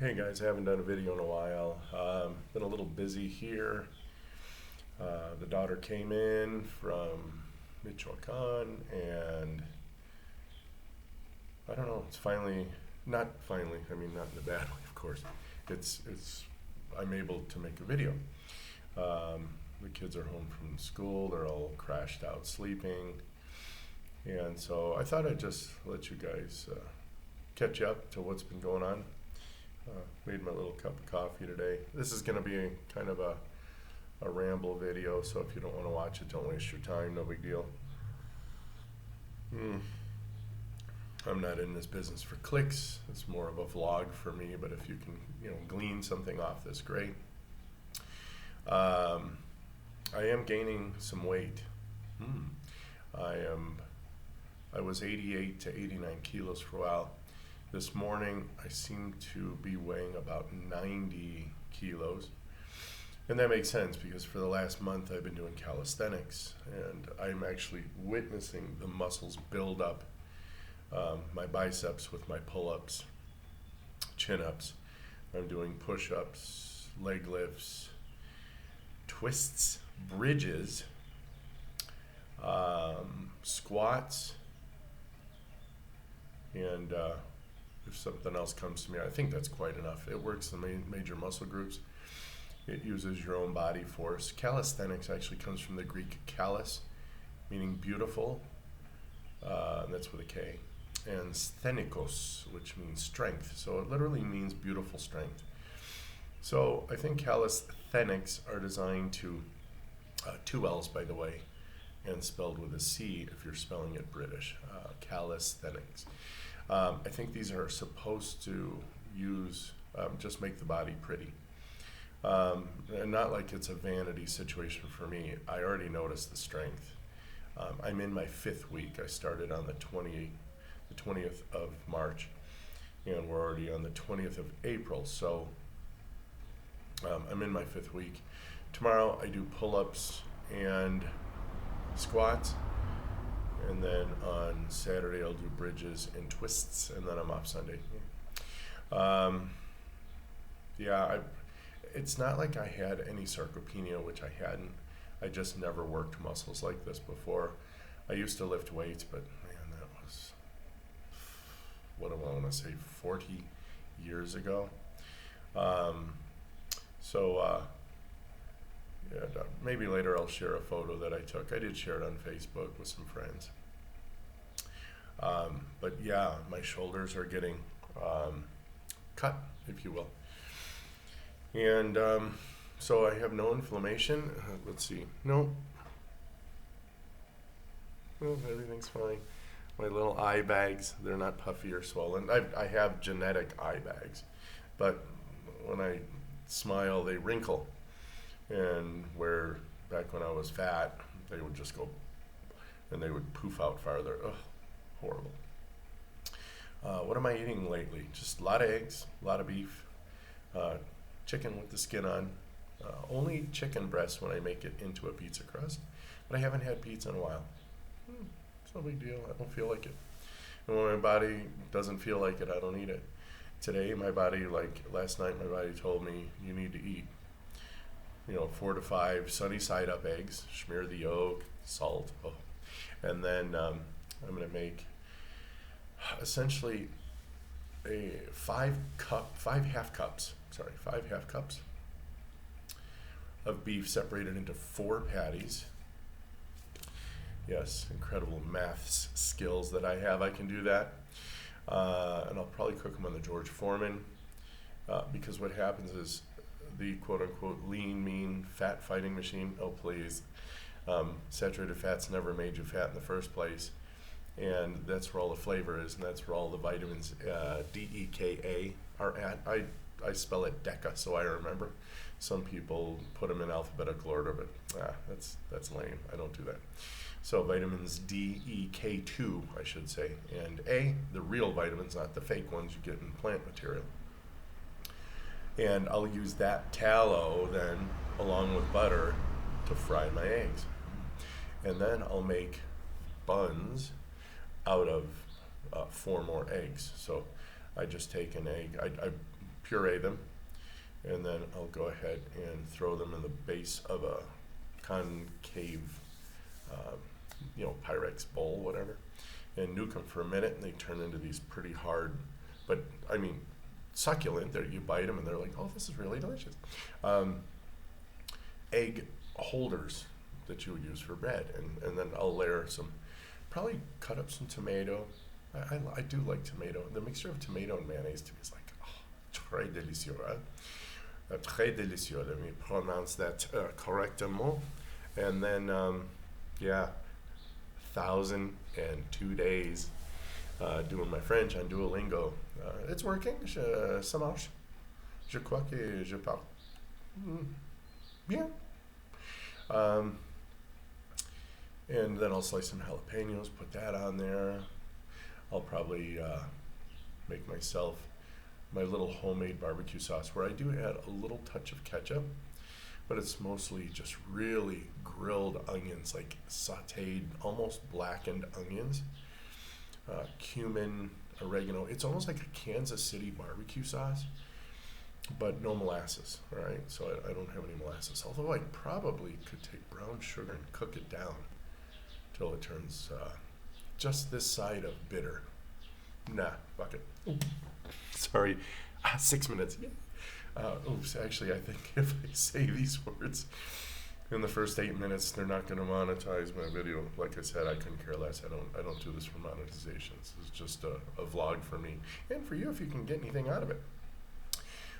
Hey guys, I haven't done a video in a while. Been a little busy here. The daughter came in from Michoacan, and I don't know. It's finally, not finally. I mean, not in a bad way, of course. It's. I'm able to make a video. The kids are home from school. They're all crashed out sleeping, and so I thought I'd just let you guys catch up to what's been going on. Made my little cup of coffee today. This is going to be kind of a ramble video, so if you don't want to watch it, don't waste your time. No big deal. I'm not in this business for clicks. It's more of a vlog for me, but if you can, glean something off this, great. I am gaining some weight. I was 88 to 89 kilos for a while. This morning, I seem to be weighing about 90 kilos. And that makes sense because for the last month, I've been doing calisthenics, and I'm actually witnessing the muscles build up. My biceps with my pull-ups, chin-ups. I'm doing push-ups, leg lifts, twists, bridges, squats, and if something else comes to me, I think that's quite enough. It works the major muscle groups. It uses your own body force. Calisthenics actually comes from the Greek kalos, meaning beautiful, and that's with a K, and sthenikos, which means strength. So it literally means beautiful strength. So I think calisthenics are designed to, two L's by the way, and spelled with a C if you're spelling it British, calisthenics. I think these are supposed to use, just make the body pretty. And not like it's a vanity situation for me. I already noticed the strength. I'm in my 5th week. I started on the 20th of March, and we're already on the 20th of April. So I'm in my 5th week. Tomorrow I do pull-ups and squats. And then on Saturday I'll do bridges and twists, and then I'm off Sunday. It's not like I had any sarcopenia, which I hadn't. I just never worked muscles like this before. I used to lift weights, but man, that was, what do I want to say, 40 years ago. Maybe later I'll share a photo that I took. I did share it on Facebook with some friends. But yeah, my shoulders are getting cut, if you will. And so I have no inflammation. Let's see. No. Well, everything's fine. My little eye bags, they're not puffy or swollen. I have genetic eye bags, but when I smile, they wrinkle. And where back when I was fat, they would just go, and they would poof out farther. Ugh, horrible. What am I eating lately? Just a lot of eggs, a lot of beef, chicken with the skin on. Only chicken breast when I make it into a pizza crust, but I haven't had pizza in a while. It's no big deal. I don't feel like it. And when my body doesn't feel like it, I don't eat it. Today, my body, like last night, my body told me you need to eat 4 to 5 sunny side up eggs, smear the yolk, salt, and then I'm going to make essentially 5 half cups of beef separated into 4 patties. Yes, incredible maths skills that I have. I can do that. And I'll probably cook them on the George Foreman because what happens is the quote-unquote lean, mean, fat-fighting machine, oh please, saturated fats never made you fat in the first place, and that's where all the flavor is, and that's where all the vitamins, DEKA, are at. I spell it DECA, so I remember. Some people put them in alphabetical order, but that's lame. I don't do that. So vitamins D, E, K2, I should say, and A, the real vitamins, not the fake ones you get in plant material. And I'll use that tallow then, along with butter, to fry my eggs. And then I'll make buns out of 4 more eggs. So I just take an egg, I puree them, and then I'll go ahead and throw them in the base of a concave, Pyrex bowl, whatever, and nuke them for a minute, and they turn into these pretty hard, but I mean, succulent. There, you bite them, and they're like, oh, this is really delicious. Egg holders that you would use for bread, and then I'll layer some, probably cut up some tomato. I do like tomato. The mixture of tomato and mayonnaise to me is like, très délicieux. Très délicieux. Let me pronounce that correctement. And then, 1,002 days doing my French on Duolingo. It's working. Ça marche. Je crois que je parle bien. And then I'll slice some jalapenos, put that on there. I'll probably make myself my little homemade barbecue sauce, where I do add a little touch of ketchup, but it's mostly just really grilled onions, like sauteed, almost blackened onions, cumin, oregano. It's almost like a Kansas City barbecue sauce, but no molasses, all right? So I don't have any molasses, although I probably could take brown sugar and cook it down till it turns just this side of bitter. Nah, fuck it. Sorry, 6 minutes. Oops, actually, I think if I say these words in the first 8 minutes, they're not going to monetize my video. Like I said, I couldn't care less. I don't do this for monetization. This is just a vlog for me and for you if you can get anything out of it.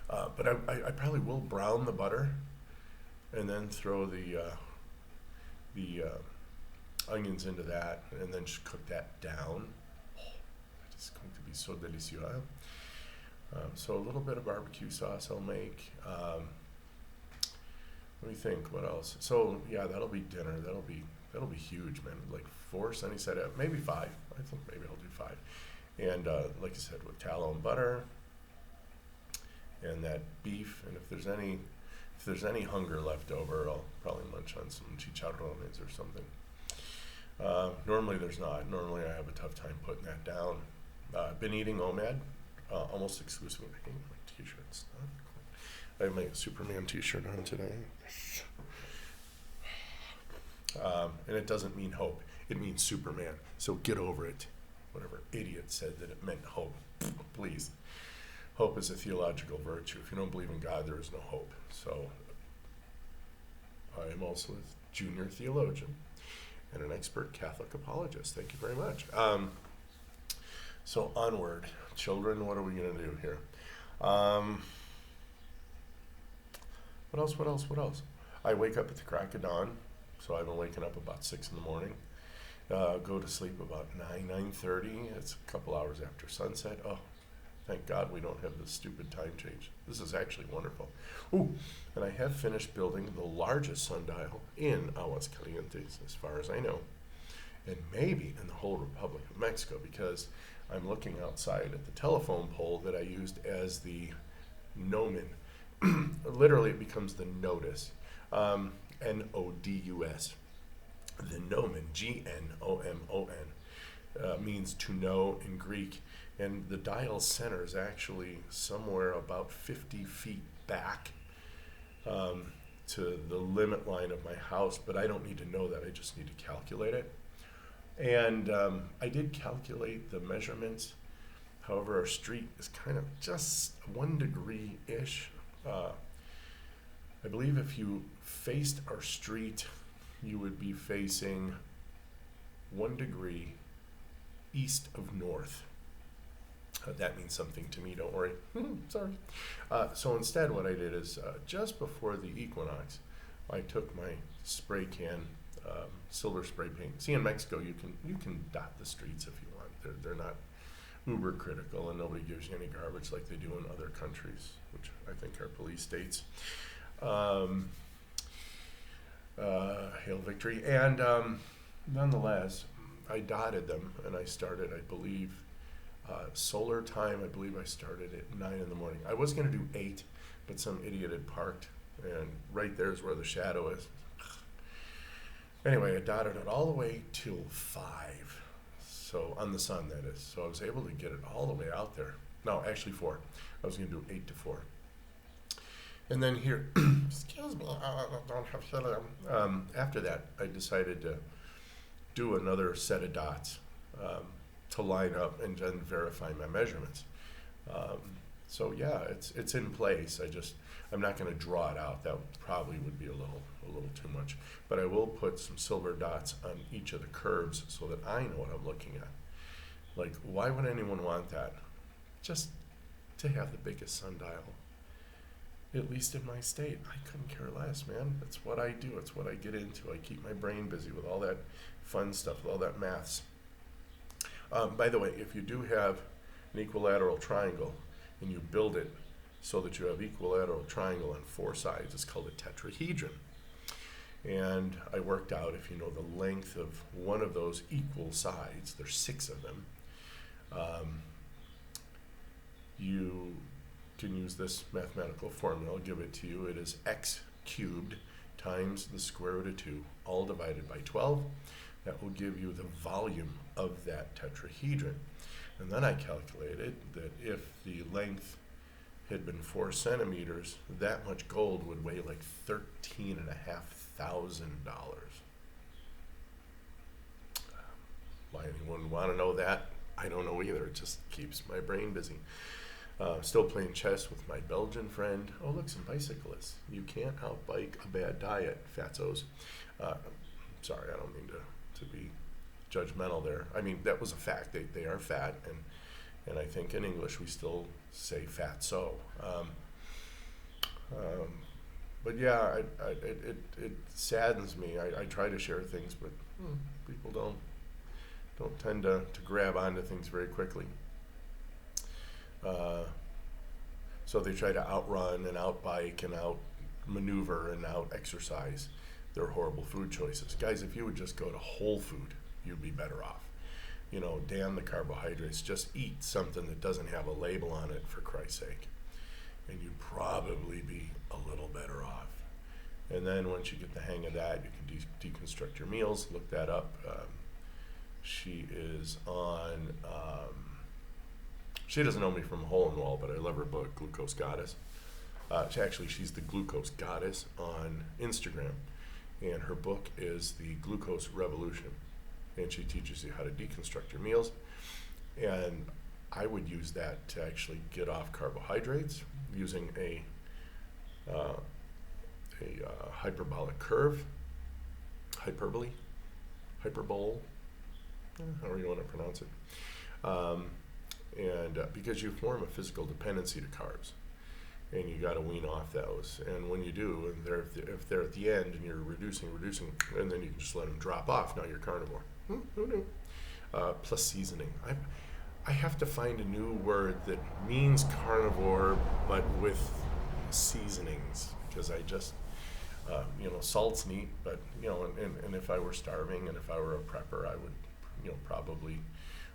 But I probably will brown the butter and then throw the onions into that, and then just cook that down. It's going to be so delicious. So a little bit of barbecue sauce I'll make. Let me think, what else? So yeah, that'll be dinner. That'll be huge, man. Like 4 sunny side up, maybe 5. I think maybe I'll do 5. And like I said, with tallow and butter, and that beef. And if there's any hunger left over, I'll probably munch on some chicharrones or something. Normally there's not. Normally I have a tough time putting that down. I've been eating OMAD almost exclusively. I hate my t-shirts. I have my Superman t-shirt on today. And it doesn't mean hope. It means Superman. So get over it. Whatever idiot said that it meant hope. Please. Hope is a theological virtue. If you don't believe in God, there is no hope. So I am also a junior theologian and an expert Catholic apologist. Thank you very much. So onward. Children, what are we going to do here? What else? I wake up at the crack of dawn. So I've been waking up about 6 in the morning. Go to sleep about 9:30. It's a couple hours after sunset. Oh, thank God we don't have this stupid time change. This is actually wonderful. Ooh, and I have finished building the largest sundial in Aguascalientes, as far as I know, and maybe in the whole Republic of Mexico, because I'm looking outside at the telephone pole that I used as the gnomon. Literally, it becomes the nodus, N-O-D-U-S. The gnomon, G-N-O-M-O-N, means to know in Greek. And the dial center is actually somewhere about 50 feet back to the limit line of my house, but I don't need to know that. I just need to calculate it. And I did calculate the measurements. However, our street is kind of just 1 degree-ish. I believe if you faced our street, you would be facing 1 degree east of north. That means something to me, don't worry. Sorry. So instead what I did is just before the equinox, I took my spray can, silver spray paint. See, in Mexico, you can dot the streets if you want. They're not uber critical, and nobody gives you any garbage like they do in other countries, which I think are police states. Hail victory. And nonetheless, I dotted them, and I started, I believe, solar time, I believe I started at 9 in the morning. I was going to do 8, but some idiot had parked, and right there is where the shadow is. Anyway, I dotted it all the way till 5. So on the sun, that is. So I was able to get it all the way out there. No, actually 4. I was going to do 8 to 4. And then here, excuse me, I don't have helium. After that, I decided to do another set of dots to line up and then verify my measurements. So yeah, it's in place. I'm not going to draw it out. That probably would be a little too much. But I will put some silver dots on each of the curves so that I know what I'm looking at. Like, why would anyone want that? Just to have the biggest sundial, at least in my state. I couldn't care less, man. That's what I do. It's what I get into. I keep my brain busy with all that fun stuff, with all that maths. By the way, if you do have an equilateral triangle and you build it so that you have equilateral triangle on 4 sides, it's called a tetrahedron. And I worked out, if you know the length of one of those equal sides, there's 6 of them, you can use this mathematical formula. I'll give it to you. It is x cubed times the square root of 2, all divided by 12. That will give you the volume of that tetrahedron. And then I calculated that if the length had been 4 centimeters, that much gold would weigh like $13,500. Why anyone want to know that? I don't know either. It just keeps my brain busy. Still playing chess with my Belgian friend. Oh, look, some bicyclists. You can't outbike a bad diet, fatzos. Sorry, I don't mean to be judgmental there. I mean, that was a fact. They are fat, and I think in English we still say fatso. But yeah, it saddens me. I try to share things, but people don't tend to grab onto things very quickly. So they try to outrun and outbike and outmaneuver and out-exercise their horrible food choices. Guys, if you would just go to Whole Food, you'd be better off. You know, damn the carbohydrates. Just eat something that doesn't have a label on it, for Christ's sake. And you'd probably be a little better off. And then once you get the hang of that, you can deconstruct your meals. Look that up. She is on... she doesn't know me from a hole in the wall, but I love her book, Glucose Goddess. She's the Glucose Goddess on Instagram. And her book is The Glucose Revolution. And she teaches you how to deconstruct your meals. And I would use that to actually get off carbohydrates using a hyperbolic curve, hyperbole, however you want to pronounce it. Because you form a physical dependency to carbs, and you got to wean off those. And when you do, and if they're at the end, and you're reducing, and then you can just let them drop off. Now you're carnivore. Who knew? Plus seasoning. I have to find a new word that means carnivore, but with seasonings, because I just, salt's neat, but, and if I were starving and if I were a prepper, I would, probably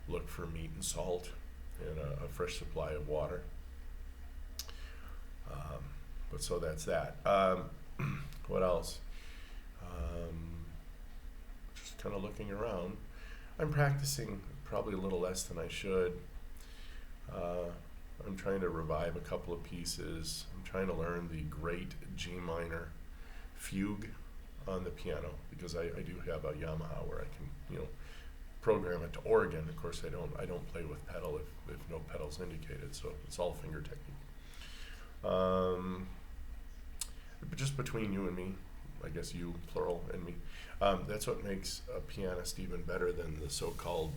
look for meat and salt and a fresh supply of water. But so that's that. What else? Just kind of looking around. I'm practicing probably a little less than I should. I'm trying to revive a couple of pieces. I'm trying to learn the great G minor fugue on the piano, because I do have a Yamaha where I can, program it to organ. Of course, I don't play with pedal if no pedal's indicated, so it's all finger technique. But just between you and me, I guess you, plural, and me, that's what makes a pianist even better than the so-called,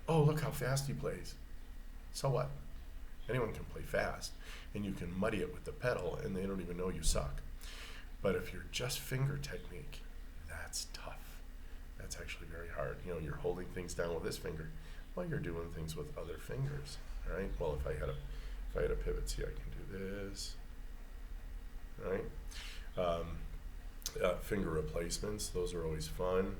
oh, look how fast he plays. So what? Anyone can play fast, and you can muddy it with the pedal, and they don't even know you suck. But if you're just finger technique, that's tough. That's actually very hard. You're holding things down with this finger while you're doing things with other fingers. All right. Well, if I had a pivot, see, I can do this. All right. Finger replacements. Those are always fun.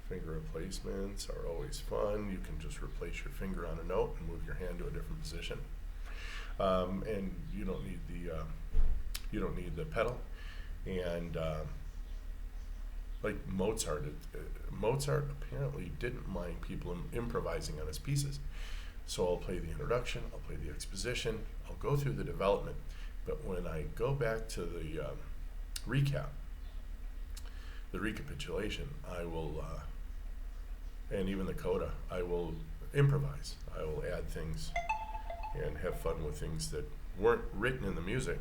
Finger replacements are always fun. You can just replace your finger on a note and move your hand to a different position. And you don't need the pedal. And like Mozart apparently didn't mind people improvising on his pieces. So I'll play the introduction, I'll play the exposition, I'll go through the development. But when I go back to the recap, the recapitulation, I will, and even the coda, I will improvise. I will add things and have fun with things that weren't written in the music,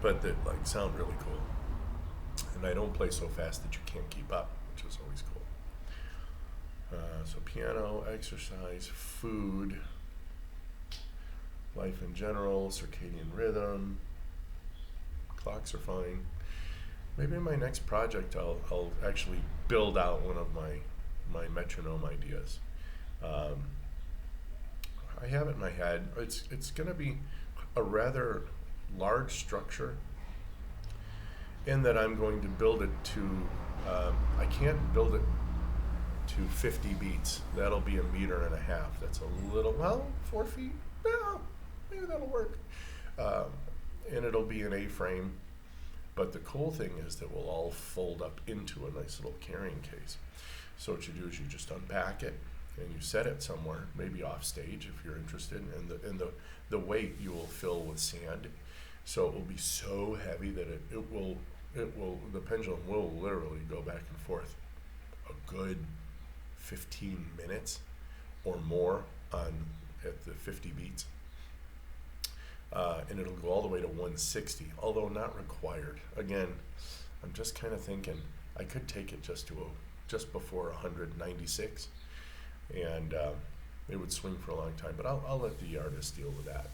but that like sound really cool. And I don't play so fast that you can't keep up, which is always cool. So piano, exercise, food, life in general, circadian rhythm, clocks are fine. Maybe in my next project I'll actually build out one of my metronome ideas. I have it in my head. It's going to be a rather large structure in that I'm going to build it to, I can't build it to 50 beats. That'll be 1.5 meters. That's a little, well, 4 feet? Well, maybe that'll work. And it'll be an A-frame. But the cool thing is that we'll all fold up into a nice little carrying case. So what you do is you just unpack it and you set it somewhere, maybe off stage if you're interested, and the weight you will fill with sand. So it will be so heavy that it will the pendulum will literally go back and forth a good 15 minutes or more at the 50 beats. And it'll go all the way to 160, although not required. Again, I'm just kind of thinking I could take it just before 196, and it would swing for a long time. But I'll let the artist deal with that.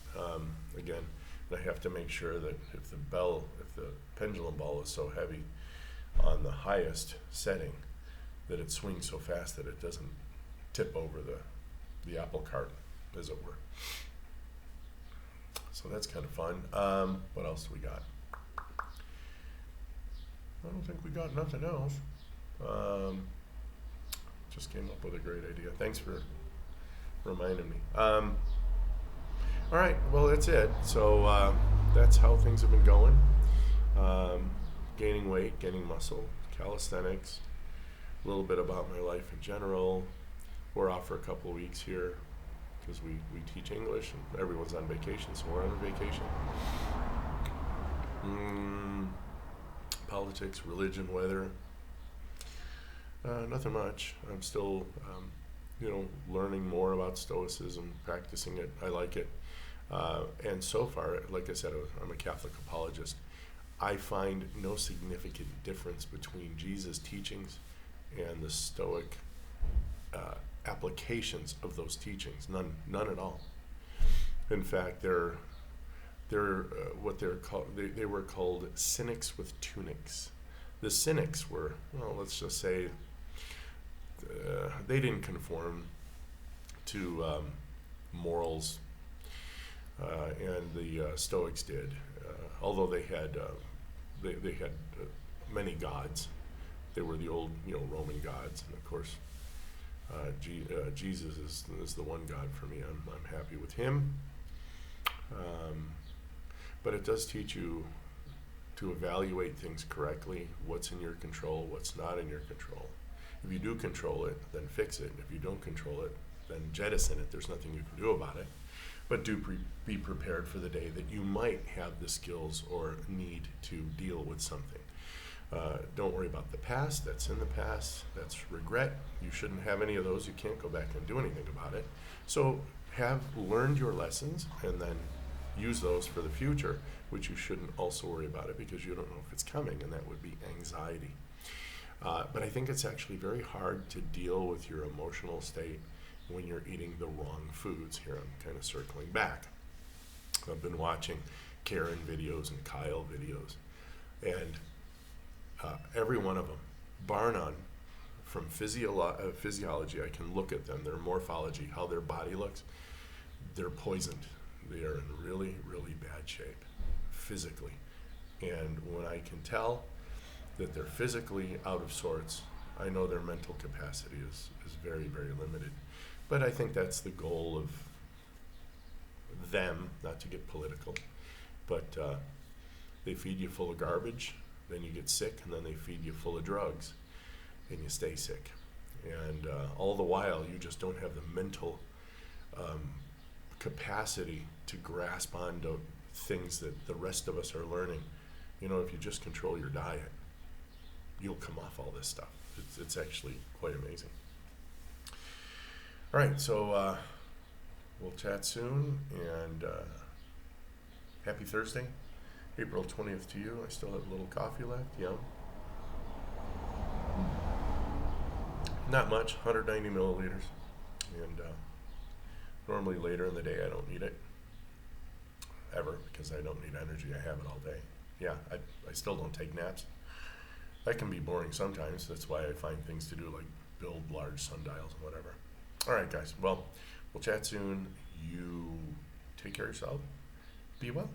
Again, I have to make sure that if the pendulum ball is so heavy on the highest setting, that it swings so fast that it doesn't tip over the apple cart, as it were. So that's kind of fun. What else do we got? I don't think we got nothing else. Just came up with a great idea. Thanks for reminding me. All right, well, that's it. So that's how things have been going. Gaining weight, gaining muscle, calisthenics, a little bit about my life in general. We're off for a couple of weeks here because we teach English and everyone's on vacation, so we're on vacation. Politics, religion, weather. Nothing much. I'm still, learning more about Stoicism, practicing it. I like it. And so far, like I said, I'm a Catholic apologist. I find no significant difference between Jesus' teachings and the Stoic applications of those teachings. None at all. In fact, they're what they're called. They were called cynics with tunics. The cynics were, well, let's just say, they didn't conform to morals, and the Stoics did. Although they had many gods. They were the old Roman gods, and of course Jesus is the one God for me. I'm happy with him. But it does teach you to evaluate things correctly, what's in your control, what's not in your control. If you do control it, then fix it. If you don't control it, then jettison it. There's nothing you can do about it. But do be prepared for the day that you might have the skills or need to deal with something. Don't worry about the past. That's in the past. That's regret. You shouldn't have any of those. You can't go back and do anything about it. So have learned your lessons and then use those for the future, which you shouldn't also worry about it because you don't know if it's coming, and that would be anxiety. But I think it's actually very hard to deal with your emotional state when you're eating the wrong foods. Here I'm kind of circling back. I've been watching Karen videos and Kyle videos, and every one of them, bar none, from physiology, I can look at them, their morphology, how their body looks, they're poisoned. They are in really, really bad shape, physically. And when I can tell that they're physically out of sorts, I know their mental capacity is very, very limited. But I think that's the goal of them, not to get political, but they feed you full of garbage, then you get sick, and then they feed you full of drugs, and you stay sick. And all the while, you just don't have the mental capacity to grasp onto things that the rest of us are learning. If you just control your diet, you'll come off all this stuff. It's actually quite amazing. All right, so we'll chat soon, and happy Thursday, April 20th to you. I still have a little coffee left, Not much, 190 milliliters, and normally later in the day I don't need it, ever, because I don't need energy. I have it all day. Yeah, I still don't take naps. That can be boring sometimes. That's why I find things to do, like build large sundials and whatever. All right, guys. Well, we'll chat soon. You take care of yourself. Be well.